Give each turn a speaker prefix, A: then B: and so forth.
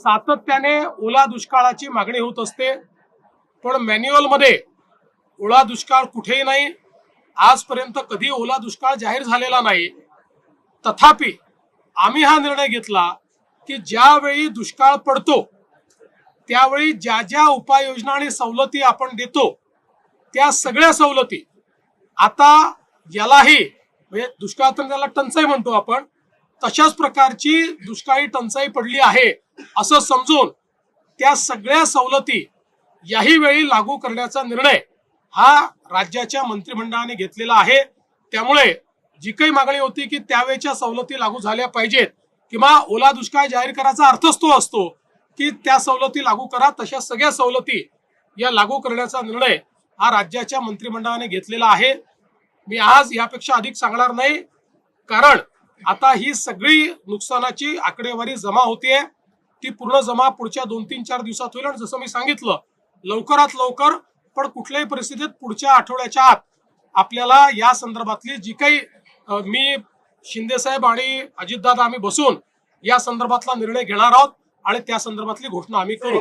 A: सातत्याने ओला दुष्काळाची मागणी होत असते, पण मॅन्युअल मध्ये ओला दुष्काळ कुठेही नाही, आजपर्यंत कधी ओला दुष्काळ जाहीर झालेला नाही। तथापि आम्ही हा निर्णय घेतला की ज्यावेळी दुष्काळ पडतो त्यावेळी ज्या ज्या उपाययोजना आणि सवलती आपण देतो त्या सगळ्या सवलती आता यालाही म्हणजे दुष्काळ तर त्याला टंचाई म्हणतो आपण, तशाच प्रकारची दुष्काळी टंचाई पडली आहे असं समजून त्या सगळ्या सवलती याही वेळी लागू करण्याचा निर्णय हा राज्याच्या मंत्रिमंडळाने घेतलेला आहे। त्यामुळे जी काही मागणी होती की त्यावेळच्या सवलती लागू झाल्या पाहिजेत किंवा ओला दुष्काळ जाहीर करायचा अर्थच तो असतो की त्या सवलती लागू करा, तशा सगळ्या सवलती या लागू करण्याचा निर्णय हा राज्याच्या मंत्रिमंडळाने घेतलेला आहे। मी आज यापेक्षा अधिक सांगणार नाही, कारण आता ही सगळी नुकसानाची आकडेवारी जमा होतीये, ती पूर्ण जमा पुढच्या 2-3-4 दिवसात होईल। आणि जसं मी सांगितलं लवकरात लवकर, पण कुठल्याही परिस्थितीत पुढच्या आठवड्याच्या आत आपल्याला या संदर्भातली जी काही मी शिंदे साहेब आणि अजितदादा आम्ही बसून या संदर्भातला निर्णय घेणार आहोत आणि त्या संदर्भातली घोषणा आम्ही करू।